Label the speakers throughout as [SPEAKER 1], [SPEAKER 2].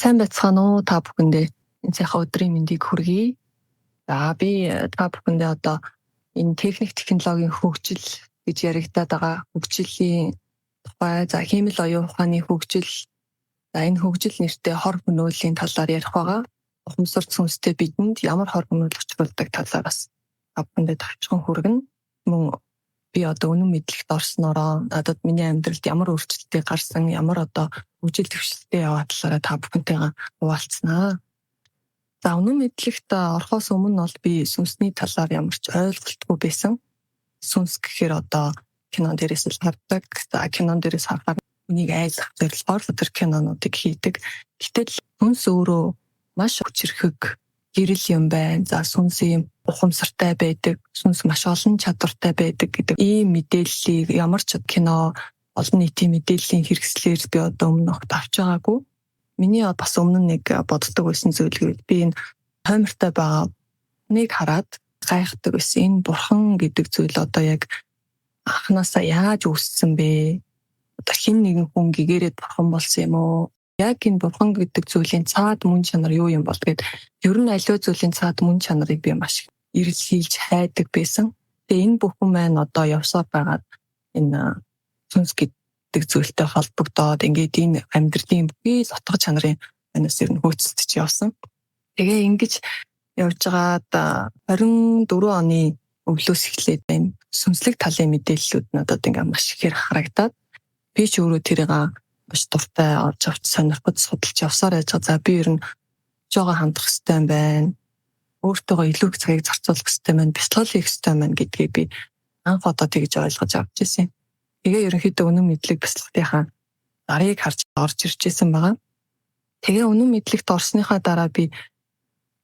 [SPEAKER 1] Сайн байцгаана уу та бүхэндээ. Энэ сайхан өдрийн мэндийг хүргэе. За би та бүхэндээ одоо энэ техник технологийн хөгжил гэж яригадаад байгаа хөгжлийн тухай, за хиймэл оюун ухааны хөгжил, за энэ хөгжил нэртэй хор хөнөөлийн талаар ярих байгаа. Ухамсар сүнстэй бидэнд ямар хор хөнөөл учруулдаг талаар бас та бүхэндээ тавчхан хүргэнэ. Мөн би одоо үнэн мэдлэгт орсноороо надад миний амьдралд ямар өөрчлөлттэй гарсан, ямар одоо хөгжил төвшлөлтэй яваа талаараа та бүхэнтэйгээ хуваалцсанаа. За үнэн мэдлэгт орохоос өмнө бол би сүнсний талаар ямар ч ойлголтгүй байсан. Сүнс гэхээр одоо кинон дээрээс л хардаг. За кинон дээрээс харахаар үнийг айлах зорилгоор тэр кинонуудыг хийдэг. Гэтэл сүнс өөрөө маш хүчирхэг гэрэл юм байна. За сүнс ийм ухамсартай байдаг, сүнс маш олон чадвартай байдаг гэдэг ийм мэдээллийг ямар ч кино, олон нийтийн мэдээллийн хэрэгслээр би одоо өмнө огт авч байгаагүй. Миний бас өмнө нэг боддог байсан зүйл гэвэл би энэ хоймортой байгаа нэг хараад гайхдаг байсан. Энэ бурхан гэдэг зүйл одоо яг анханасаа яаж үүссэн бэ? Одоо хэн нэгэн хүн гэгээрээ бурхан болсон юм уу? Яг энэ бурхан гэдэг зүйлийн цаад мөн чанар юу юм бол гэд ер нь аливаа зүйлийн цаад мөн чанарыг би маш эрэлхийлж хайдаг байсан. Тэгээ энэ бүхэн маань одоо явсаар байгаад энэ сүнс гэдэг зүйлтэй холбогдоод ингээд энэ амьдралын бүхий сотго чанарын манаас ер нь хөөцөлдөж явсан. Тэгээ ингэж явж байгаад 24 оны өглөөс эхлээд энэ сүнслэг талын мэдээллүүд надад ингээд маш ихээр харагдаад би ч өөрөө тэрийг маш дуртай олж авч сонирхож судалж явсаар байж байгаа. За би ер нь жоо хандах хэрэгтэй юм байна. Өөртөөгөө илүү их цагийг зарцуулах хэрэгтэй байна. Бяцлал хийх хэрэгтэй байна гэдгийг би анх удаа тэгж ойлгож авч ирсэн. Тэгээ ерөнхийдөө үнэн мэдлэг бяцлагтынхаа дарыг харж орж ирж ирсэн байгаа. Тэгээ үнэн мэдлэгт орсныхаа дараа би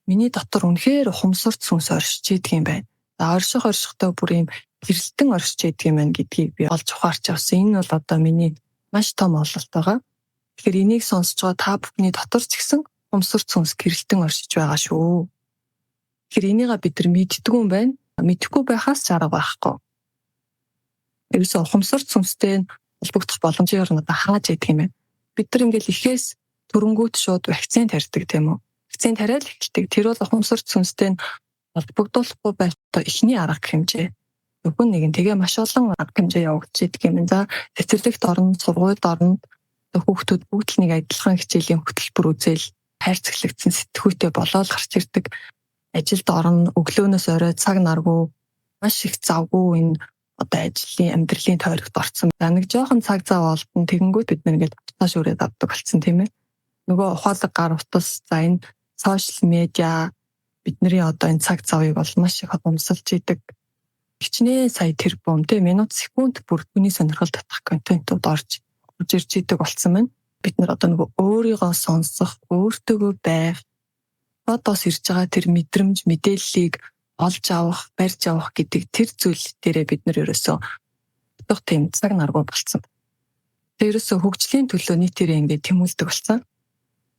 [SPEAKER 1] миний дотор үнэхээр ухамсарт сүнс оршиж идэг юм байна. За оршихтой бүр юм гэрэлтэн оршиж идэг юм байна гэдгийг би олж ухаарч авсан. Энэ бол одоо миний маш том ололт байгаа. Тэгэхээр энийг сонсож байгаа та бүхний дотор ч гэсэн ухамсарт сүнс гэрэлтэн оршиж байгаа шүү. Тэгэхээр энийг бид нар мэддэггүй юм байна. Мэдэхгүй байхаас ч арга байхгүй. Ерөөсөө ухамсарт сүнстэй холбогдох боломжийг надад хааж идэг юм байна. Бид нар ингээл ихээс төрөнгүүт шууд вакцин тарьдаг тийм үү? Вакцин тариад эхэлдэг. Тэр бол ухамсарт сүнстэй холбогдуулахгүй байх ихний арга хэмжээ. Зөвхөн нэгэн тэгээ маш олон арга хэмжээ явагдаж идэг юм. За цэцэрлэгт орно, сургуульд орно. Хүүхдүүд бүгд л нэг адилхан хичээлийн хөтөлбөр үзэл хайрцаглагдсан сэтгүүтэй болоод гарч ирдэг. Ажилд орно, өглөөнөөс орой цаг наргүй маш их завгүй энэ одоо ажлын амьдралын тойрогт орсон. За нэг жоохон цаг зав олдсон тэгэнгүүт бид нэгээд тааш өрөөд авдаг болсон тийм ээ. Нөгөө ухаалаг гар утас за энэ сошиал медиа бидний одоо энэ цаг завыг бол маш их хомсолж идэг. Хичнээн сая тэрбум те минут секунд бүр хүний сонирхол татах контентууд орж ирж идэг болсон байна. Бид нар одоо нөгөө өөрийгөө сонсох, өөртөөгөө байх, одоос ирж байгаа тэр мэдрэмж, мэдээллийг олж авах, барьж авах гэдэг тэр зүйл дээрээ бид нар ерөөсөө бодох тийм цаг наргүй болсон. Тэр ерөөсөө хөгжлийн төлөө нийтээрээ ингээд тэмүүлдэг болсон.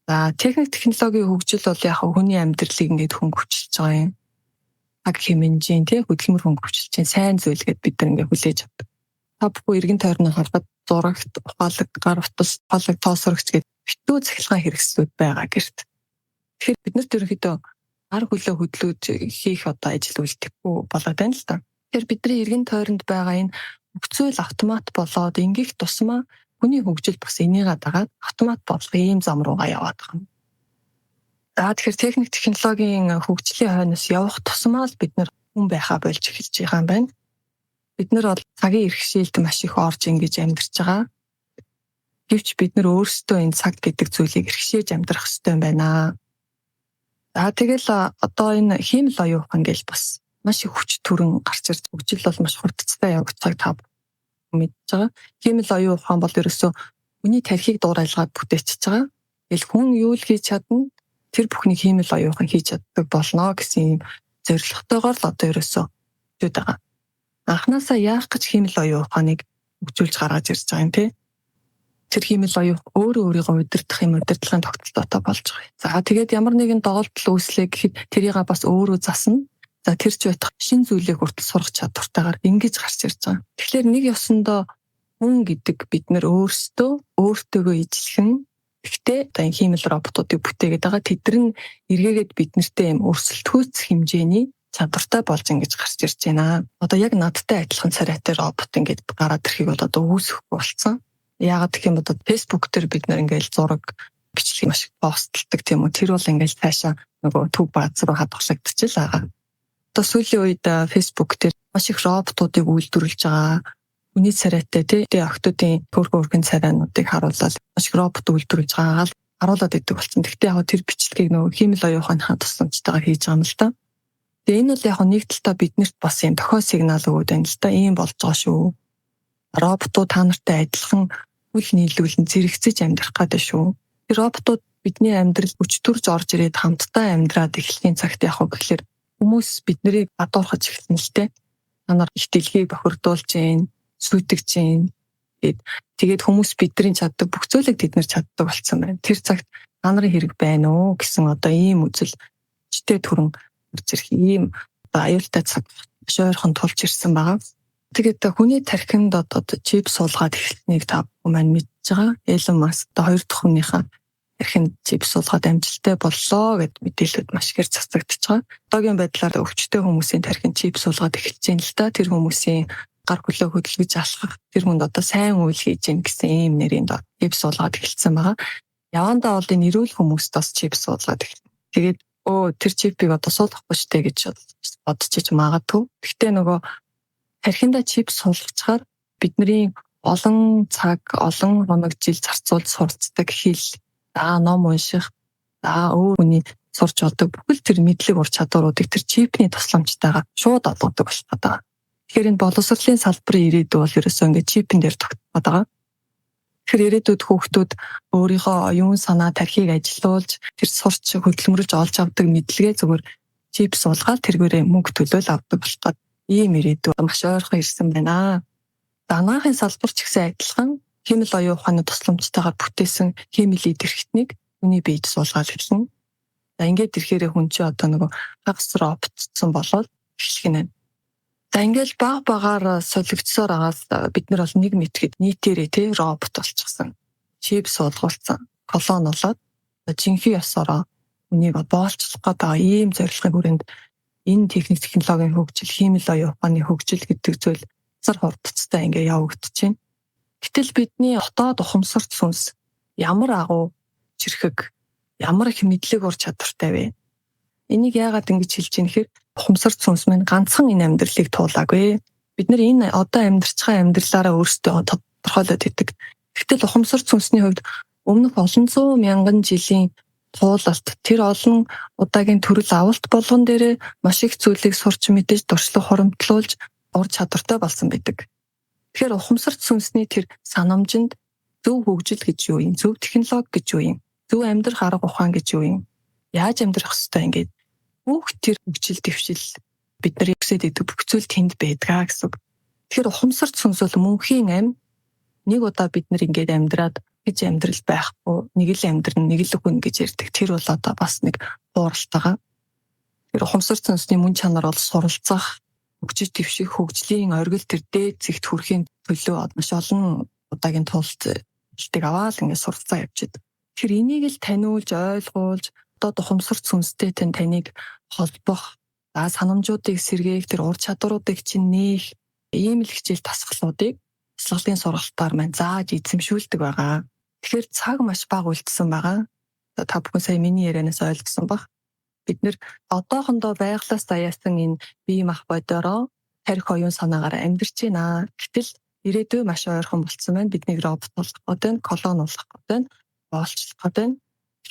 [SPEAKER 1] За техник технологийн хөгжил бол яг хүний амьдралыг ингээд хөнгөвчлж байгаа юм. Аг хэмнэжийн тий хөдөлмөр хөнгөвчлж сайн зүйл гэд бид нар ингээд хүлээж авдаг. Та бүхэн эргэн тойрноо харахад зурагт, ухаалаг, гар утас, ухаалаг тоосрогч гэдэг битүү цахилгаан хэрэгслүүд байгаа гэрт. Тэгэхээр бид нарт ерөнхийдөө ар хөлөө хөдлөөж хийх одоо ажил үйлдэхгүй болоод байна л да. Тэгэхээр бидний эргэн тойронд байгаа энэ бүхцүүл автомат болоод ингээх тусмаа хүний хөгжил бас энийгээ дагаад автомат болох ийм зам руугаа яваад байгаа юм. За тэгэхээр техник технологийн хөгжлийн хойноос явах тусмаа л бид нар хүн байхаа болж эхэлж байгаа юм байна. Бид нар бол цагийн иргэшээлд маш их орж ингэж амьдарч байгаа. Гэвч бид нар өөрсдөө энэ цаг гэдэг зүйлийг иргэшээж амьдрах хэрэгтэй юм байна. За тэгэл одоо энэ хиймэл оюун ухаан гэж бас маш их хүч төрөн гарч ирж хөгжил бол маш хурдцтай явагддаг та мэдж байгаа. Хиймэл оюун ухаан бол ерөөсөө хүний тархийг дуурайлгаад бүтээчихэж байгаа. Тэгэл хүн юу л хийж чадна тэр бүхнийг хиймэл оюун ухаан хийж чаддаг болно гэсэн юм зорилготойгоор л одоо ерөөсөө хэлээд байгаа. Анхнаасаа яах гэж хиймэл оюун ухааныг хөгжүүлж гаргаж ирж байгаа юм те. Тэр хиймэл оюун өөрийгөө удирдах юм удирдлагын тогтолцоотой болж байгаа. За тэгээд ямар нэгэн доголдол үүслэх гэхэд тэрийг бас өөрөө засна. За тэр ч байтах шин зүйлийг хүртэл сурах чадвартайгаар ингэж гарч ирж байгаа. Тэгэхээр нэг ёсондоо хүн гэдэг бид нар өөртөөгөө ижлэхэн Гэхдээ одоо энэ хиймэл роботуудыг бүтээгээд байгаа тэдэр нь эргээгээд биднэртэй юм өрсөлдөхүйц хэмжээний чадвартай болж ингэж гарч ирж байна. Одоо яг надтай адилхан царайтай робот ингэж гараад ирэхийг бол одоо үүсэхгүй болсон. Яагаад гэх юм бол Facebook дээр бид нар ингээл зураг бичлэг маш их постлдог тийм үү. Тэр бол ингээл цаашаа нөгөө төв бааз руу хадгалагдчихж байгаа. Одоо сүүлийн үед Facebook дээр маш их роботуудыг үйлдвэрлэж байгаа. Үний царайтай тий охтуудын төрхөн өргөн царайнуудыг харуулаад маш их робот үйлдвэрлэж байгаагаа л харуулад идэг болсон. Гэхдээ яг тэр бичлэгийг нөгөө хиймэл оюуханыхаа тусламжтайгаар хийж байгаа юм л да. Тэгээ энэ бол яг нэг талдаа биднэрт бас юм дохио сигнал өгöd байна л да. Ийм болж байгаа шүү. Роботууд та нартай адилхан үл нийлүүлэн зэрэгцэж амьдрах гэдэг шүү. Тэр роботууд бидний амьдрал өчтөрж орж ирээд хамтдаа амьдраад эхлэхийн цагт яг гэхэлэр хүмүүс биднийг бадуурхаж эхэлнэ л дээ. Та нар их дэлхийг бохирдуулж гин сүйтгэж гин. Тэгээд хүмүүс бидний чаддаг бүх зүйлийг тэд нар чаддаг болсон байна. Тэр цагт та нарын хэрэг байна уу гэсэн одоо ийм үзэл чтэй төрөн ирж ирэх ийм аюултай цаг маш ойрхон тулж ирсэн байгаа. Тэгээд хүний тархинд одоо чип суулгаад эхлэхнийг та бүхэн мэдж байгаа. Elon Musk одоо 2 дахь хүнийхээ тархинд чип суулгаад амжилттай боллоо гэд мэдээлэлүүд маш их цацагдчихж байгаа. Одоогийн байдлаар өвчтөе хүмүүсийн тархинд чип суулгаад эхэлж байна л да. Тэр хүмүүсийн гар хөлөө хөдөлгөж алхах тэр хүнд одоо сайн үйл хийж гин гэсэн ийм нэрийн чип суулгаад эхэлсэн байгаа. Явандаа бол энэ эрүүл хүмүүст бас чип суулгаад эхэлсэн. Тэгээд тэр чипийг одоо суулгахгүй штэ гэж бодчих магадгүй. Гэхдээ нөгөө тархинда чип суулгачаар бидний олон цаг, олон хоног жил зарцуулж сурцдаг хэл, ном унших, өөр хүний сурч болдог бүхэл тэр мэдлэг ур чадваруудыг тэр чипний тусламжтайгаар шууд олгодог болчиход байгаа. Тэгэхээр энэ боловсролын салбарын ирээдүй бол ерөөсөө ингээд чипэн дээр тогтоод байгаа. Тэгэхээр ирээдүйд хүүхдүүд өөрийнхөө оюун санаа тархийг ажилуулж тэр сурч хөдөлмөрлөж олж авдаг мэдлэгээ зүгээр чип суулгаад тэргээрээ мөнгө төлөөл авдаг болчиход ийм ирээдүй маш ойрхон ирсэн байна. Анагаахын салбар ч гэсэн адилхан химэл оюун ухааны тусламжтайгаар бүтээсэн химэл идэрхтнийг хүний биед суулгаад хэлнэ. За ингээд ирэхээр хүн чи одоо нөгөө хагас роботсон болоод эхлэх нь. За ингээл баг багаар солигдсоор агаас бид нар бол нэг мэтгэд нийтээрээ тий робот болчихсон. Чип суулгуулсан, колон болоод жинхэнэ ёсороо үнийг боолчлох гэдэг ийм зорилгын хүрээнд энэ технологийн хөгжил, химэл оюун ухааны хөгжил гэдэг зүйл зар хурдцтай ингээ явагдаж байна. Гэтэл бидний дотоод ухамсарт сүнс ямар агуу чирхэг, ямар их мэдлэг ур чадвартай вэ? Энийг яагаад ингэж хэлж ийм гэхээр ухамсарт сүнс маань ганцхан энэ амьдралыг туулаагүй. Бид нар энэ одоо амьдарч байгаа амьдралаараа өөрсдөө тодорхойлоод идэг. Гэтэл ухамсарт сүнсний хувьд өмнөх олон зуун мянган жилийн туулалт тэр олон удаагийн төрөл авалт болгон дээр маш их зүйлийг сурч мэдэж дуршлаг хоромтлуулж ур чадвартай болсон байдаг. Тэгэхээр ухамсарт сүнсний тэр санамжинд зөв хөгжил гэж юу юм? Зөв технологи гэж юу юм? Зөв амьдрах арга ухаан гэж юу юм? Яаж амьдрах ёстой ингээд бүх тэр хөгжил дэвшил бид нар өсөд идэг бүх зүйл тэнд байдгаа гэсэн. Тэгэхээр ухамсарт сүнс бол мөнхийн ам нэг удаа бид нар ингээд амьдраад гэж амьдрал байхгүй нэг л амьдрын нэг л хүн гэж ярьдаг. Тэр бол одоо бас нэг хууралтайгаа. Тэр ухамсарт сүнсний мөн чанар бол суралцах, хөгжиж дэвших, хөгжлийн оргил тэр дээд зэгт хүрэхийн төлөө маш олон удаагийн тулд илтэг аваад ингээд суралцаа явж идэг. Тэгэхээр энийг л таниулж, ойлгуулж одоо ухамсарт сүнстэй таныг холбох, санамжуудыг сэргээх, тэр ур чадваруудыг чинь нээх ийм л хичээл тасгалуудыг бясалгалын сургалтаар маань зааж эзэмшүүлдэг байгаа. Тэгэхээр цаг маш бага үлдсэн байгаа. Та бүхэн сая миний ярианаас ойлгосон баг. Бид нэр одоохондоо байглаас даяасан энэ бие мах бодороо тарих оюун санаагаар амьдарч байна. Гэтэл ирээдүй маш ойрхон болцсон байна. Биднийг робот болгох гэдэг, колон болгох гэдэг, боолчлох гэдэг.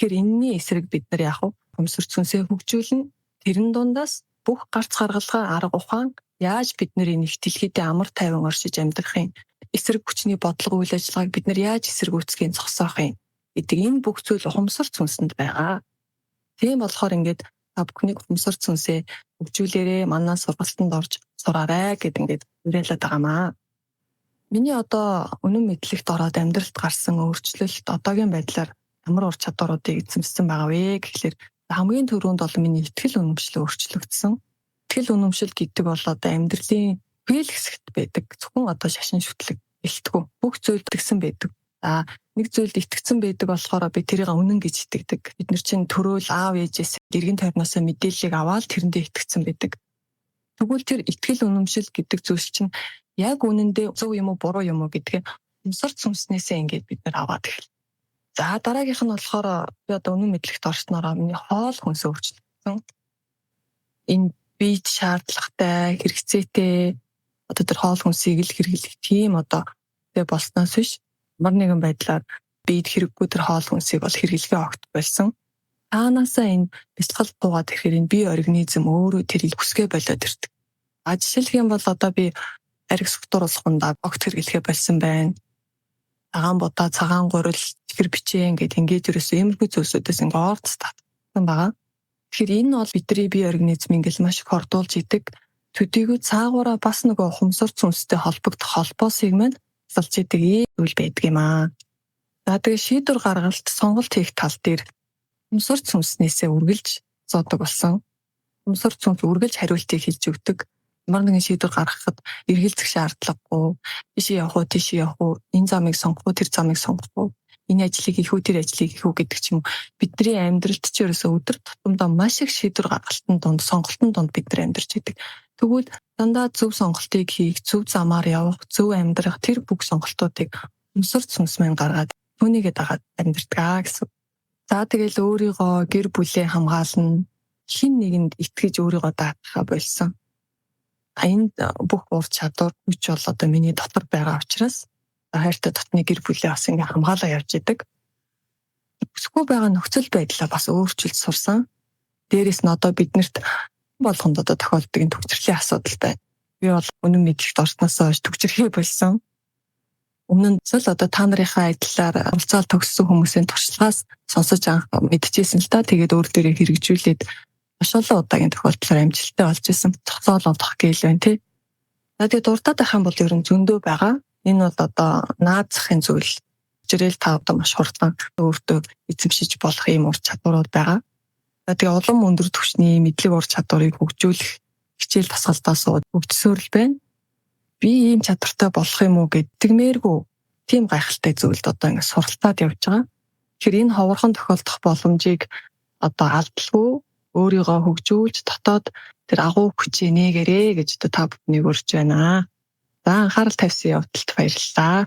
[SPEAKER 1] Тэгэхээр энэний эсрэг бид нар яг ухамсарт сүнсээ хөгжүүлнэ. Тэрэн дундаас бүх гарц гаргалгаа арга ухаан яаж бид нэр энэ дэлхийдээ амар тайван оршиж амьдрахын эсрэг хүчний бодлого үйл ажиллагааг бид нар яаж эсэргүүцхийн зогсоох юм гэдэг энэ бүх зүйл ухамсарт сүнсэнд байгаа. Тийм болохоор ингээд та бүхнийг ухамсарт сүнсээ хөгжүүлээрээ манай сургалтанд орж сураарай гэд ингээд уриалаад байгаамаа. Миний одоо үнэн мэдлэгт ороод амьдралд гарсан өөрчлөлт одоогийн байдлаар ямар ур чадваруудыг эзэмшсэн байгаа вэ гэхлээр хамгийн түрүүнд бол миний итгэл үнэмшил өөрчлөгдсөн. Итгэл үнэмшил гэдэг бол одоо амьдралын хэл хэсэгт байдаг. Зөвхөн одоо шашин шүтлэг гэлтгүү бүх зүйл тэгсэн байдаг. За нэг зүйлд итгэцэн байдаг болохоор би тэрийг үнэн гэж итгэдэг. Бид нар чинь төрөөл аав ээжээс эргэн тойрноосоо мэдээллийг аваад тэрэндээ итгэцэн байдаг. Тэгвэл тэр итгэл үнэмшил гэдэг зүйл чинь яг үнэндээ зөв юм уу буруу юм уу гэдгийг юмсарт сүнснээсээ ингээд бид нар аваад эхэллээ. За дараагийнх нь болохоор би одоо үнэн мэдлэгт орсноороо миний хоол хүнс өөрчлөгдсөн. Энэ бид шаардлагатай, хэрэгцээтэй одоо тэр хоол хүнсийг л хэрэглэх тийм одоо тэ болсноос биш ямар нэгэн байдлаар бид хэрэггүй тэр хоол хүнсийг бол хэрэглэгээ огт болсон. Таанаасаа энэ бясалгал буугаад ирэхээр энэ бие организм өөрөө тэрийг хүсгээ болоод ирдэг. Жишээлх юм бол одоо би ариг согтуур усгондаа огт хэрэглэхээ болсон байна. Цагаан будаа, цагаан гурил, чихэр бичээ ингээд ерөөсөө иймэрхүү зүйлсүүдээс ингээд орц татсан байгаа. Тэгэхээр энэ бол бидний бие организм ингээд маш их хордуулж идэг. Төдийгүй цаагаараа бас нөгөө хумсар цүнстэй холбогдох холбоосыг маань салж идэг зүйл байдаг юм аа. За тэгээ шийдвэр гаргалт, сонголт хийх тал дээр хумсар цүнснээсээ үргэлж зоодог болсон. Хумсар цүнс үргэлж хариултыг хэлж өгдөг. Ямар нэгэн шийдвэр гаргахад эргэлзэх шаардлагагүй. Биш явах уу, тийш явах уу, энэ замыг сонгох уу, тэр замыг сонгох уу, энэ ажлыг хийх үү, тэр ажлыг хийх үү гэдэг ч юм уу. Бидний амьдралд ч ерөөсөө өдөр тутамдаа маш их шийдвэр гаргалтын дунд, сонголтын дунд бид нар амьдарч идэг. Тэгвэл дандаа зөв сонголтыг хийх, зөв замаар явах, зөв амьдрах тэр бүх сонголтуудыг өмсөр цүнс маань гаргаад түүнийгээ дагаад амьдртгаа гэсэн. За тэгэл өөрийгөө гэр бүлээ хамгаална, хэн нэгэнд итгэж өөрийгөө даатгахаа болсон. Энд бүх ур чадвар хүч бол одоо миний дотор байгаа учраас хайртай дотны гэр бүлээ бас ингээ хамгаалаа явж идэг. Өсөхгүй байгаа нөхцөл байдлаа бас өөрчилж сурсан. Дээрээс нь одоо биднэрт болгонд одоо тохиолддог энэ төгсрлийн асуудал байна. Би бол үнэн мэдлэгт орсноосоо хойш төгсрхий болсон. Өмнө нь л одоо та нарынхаа адилаар уулзаал төгссөн хүмүүсийн туршлагаас сонсож анх мэдчихсэн л та. Тэгээд өөр дээрээ хэрэгжүүлээд маш олон удаагийн тохиолдлоор амжилттай болж исэн. Цогцоол олох гээл байна тий. За тэгээд дуртаад байх юм бол ер нь зөндөө байгаа. Энэ бол одоо наазахын зүйл. Жирэл та одоо маш хурдан өөртөө эзэмшиж болох юм ур чадварууд байгаа. Тэгээ улам өндөр түвшний мэдлэг ур чадварыг хөгжүүлэх хичээл тасгалдаас хөгжсөөр л байна. Би ийм чадвартай болох юм уу гэдгмээргүй тийм гайхалтай зүйлд одоо ингэ суралтаад явж байгаа. Тэгэхээр энэ ховорхон тохиолдох боломжийг одоо алдалгүй өөрийгөө хөгжүүлж дотоод тэр агуу хүчээ нээгээрээ гэж та бүхнийг урьж байна. За анхаарал тавьсан явдалд баярлалаа.